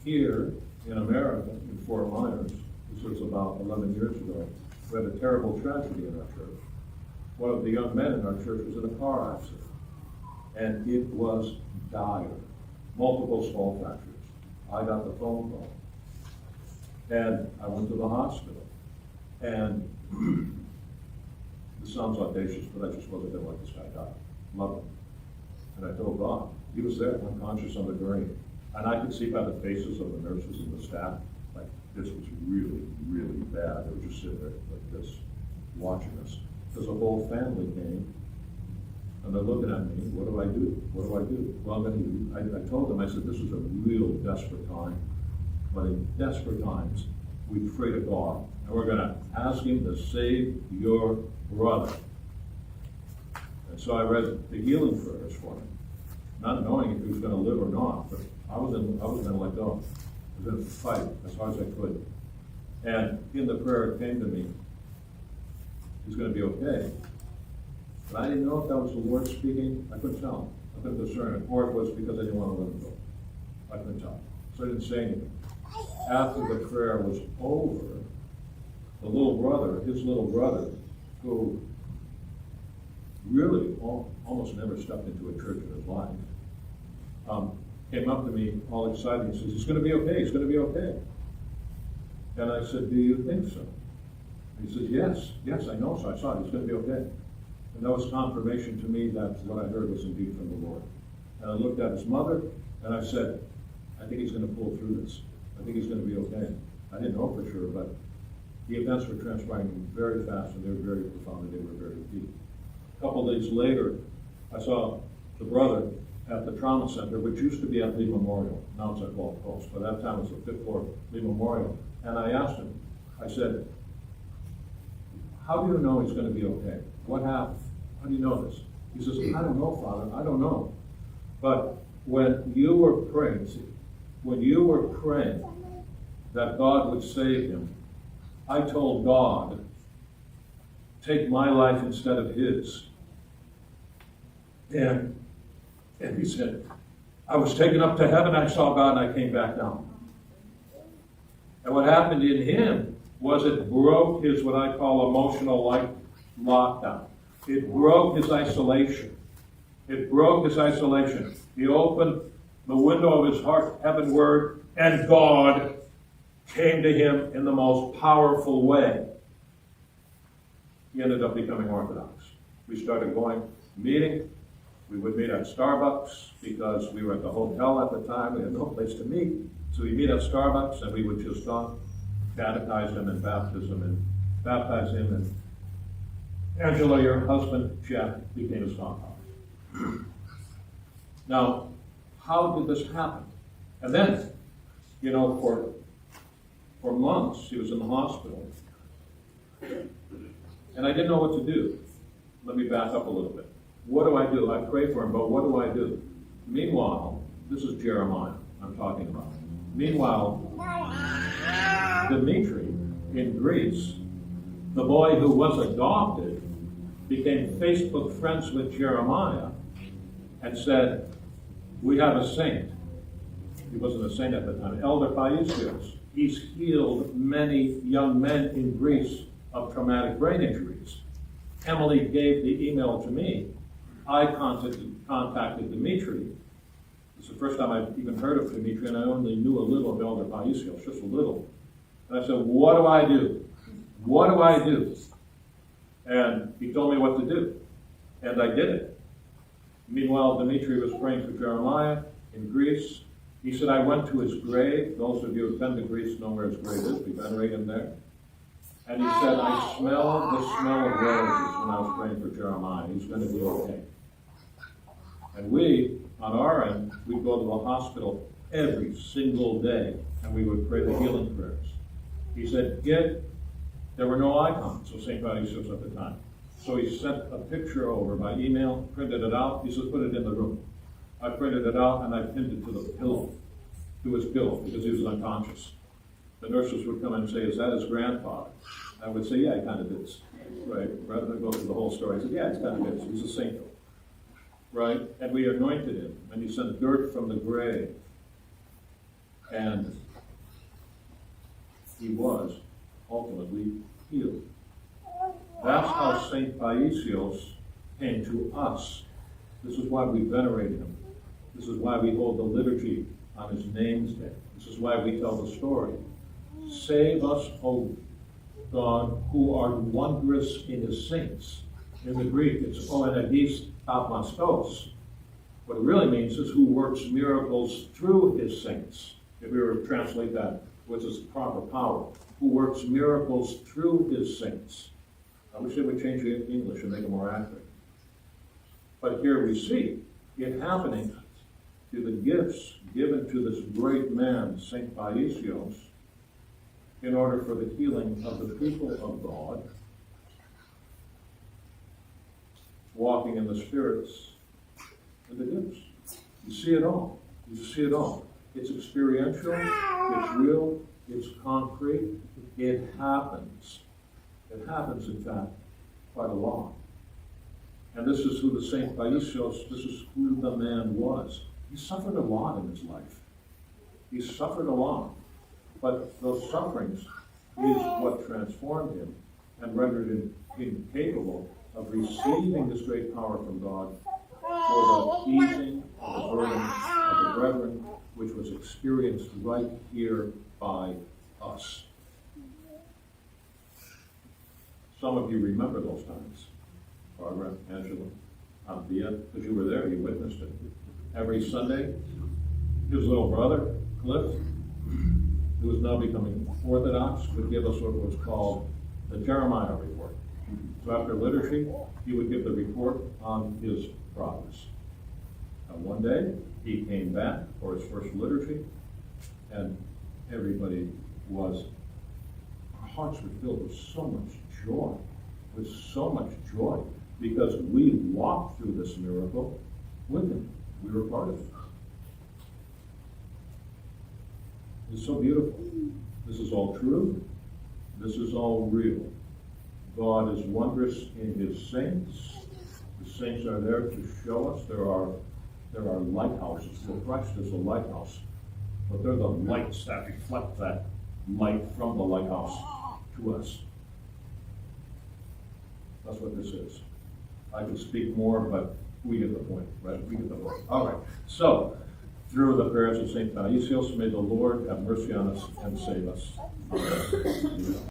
Here in America, in Fort Myers, this was about 11 years ago, we had a terrible tragedy in our church. One of the young men in our church was in a car accident, and it was dire. Multiple skull fractures. I got the phone call, and I went to the hospital, and this sounds audacious, but I just wasn't going to let this guy die. Love him. And I told God, he was there, unconscious on the gurney. And I could see by the faces of the nurses and the staff, like, this was really, really bad. They were just sitting there like this, watching us. Because the whole family came, and they're looking at me, what do I do? What do I do? Well, I told them, I said, this is a real desperate time. But in desperate times, we pray to God, and we're going to ask him to save your brother. And so I read the healing prayers for him, not knowing if he was going to live or not, but I wasn't going to let go. I was going to fight as hard as I could. And in the prayer, it came to me, he's going to be okay. But I didn't know if that was the Lord speaking. I couldn't tell. I couldn't discern it. Or it was because I didn't want to let him go. I couldn't tell. So I didn't say anything. After the prayer was over, the little brother, his little brother, who really almost never stepped into a church in his life, came up to me all excited and says, he's going to be okay, he's going to be okay. And I said, do you think so? And he said, yes, I know so. I saw it, he's going to be okay. And that was confirmation to me that what I heard was indeed from the Lord. And I looked at his mother, and I said, I think he's going to pull through this. I think he's going to be okay. I didn't know for sure, but the events were transpiring very fast, and they were very profound, and they were very deep. A couple of days later, I saw the brother at the trauma center, which used to be at Lee Memorial. Now it's at Gulf Coast, but at that time it was the 5th floor Lee Memorial. And I asked him, I said, how do you know he's going to be okay? What happened? How do you know this? He says, I don't know, Father, I don't know. But when you were praying that God would save him, I told God, take my life instead of his. And he said, I was taken up to heaven, I saw God, and I came back down. And what happened in him was it broke his, what I call, emotional lockdown. It broke his isolation. It broke his isolation. He opened the window of his heart heavenward, and God came to him in the most powerful way. He ended up becoming Orthodox. We started going, meeting. We would meet at Starbucks because we were at the hotel at the time. We had no place to meet. So we'd meet at Starbucks, and we would just catechize him and baptize him. And Angela, your husband, Jeff, became his godfather. Now, how did this happen? And then, for months, he was in the hospital. And I didn't know what to do. Let me back up a little bit. What do I do? I pray for him, but what do I do? Meanwhile, this is Jeremiah I'm talking about. Meanwhile, Dimitri in Greece, the boy who was adopted, became Facebook friends with Jeremiah and said, we have a saint. He wasn't a saint at the time. Elder Paisios. He's healed many young men in Greece of traumatic brain injuries. Emily gave the email to me. I contacted Dimitri. It's the first time I've even heard of Dimitri, and I only knew a little of Elder Paisios, just a little. And I said, what do I do? What do I do? And he told me what to do. And I did it. Meanwhile, Dimitri was praying for Jeremiah in Greece. He said, I went to his grave. Those of you who've been to Greece know where his grave is. We venerate him there. And he said, I smelled the smell of roses when I was praying for Jeremiah. He's going to be okay. And we, on our end, we'd go to the hospital every single day, and we would pray the healing prayers. He said, there were no icons of St. Paisios at the time. So he sent a picture over by email, printed it out. He said, put it in the room. I printed it out, and I pinned it to the pillow, to his pillow, because he was unconscious. The nurses would come and say, is that his grandfather? I would say, yeah, he kind of is. Right? Rather than go through the whole story, I said, yeah, he kind of is. He's a saint. Right? And we anointed him, and he sent dirt from the grave. And he was ultimately healed. That's how St. Paisios came to us. This is why we venerate him. This is why we hold the liturgy on his name's day. This is why we tell the story. Save us, O God, who are wondrous in his saints. In the Greek, it's o enagis apmastos. What it really means is who works miracles through his saints. If we were to translate that, which is proper power. Who works miracles through his saints. I wish they would change it in English and make it more accurate. But here we see it happening to the gifts given to this great man, St. Paisios, in order for the healing of the people of God, walking in the spirits and the gifts. You see it all. You see it all. It's experiential, it's real, it's concrete, it happens. It happens, in fact, quite a lot. And this is who the St. Paisios, this is who the man was. He suffered a lot in his life. He suffered a lot. But those sufferings is what transformed him and rendered him incapable of receiving this great power from God for the easing of the burden of the brethren, which was experienced right here by us. Some of you remember those times. Barbara, Angela, Anthea, because you were there, you witnessed it. Every Sunday, his little brother, Cliff, who is now becoming Orthodox, would give us what was called the Jeremiah report. So after liturgy, he would give the report on his progress. And one day, he came back for his first liturgy, and everybody was, our hearts were filled with so much joy, because we walked through this miracle with him. We were part of it. It's so beautiful. This is all true. This is all real. God is wondrous in his saints. The saints are there to show us. There are lighthouses. Well, Christ is a lighthouse. But they're the lights that reflect that light from the lighthouse to us. That's what this is. I could speak more, but we get the point, right? We get the point. All right. So, through the prayers of St. Paisios, may the Lord have mercy on us and save us. Amen.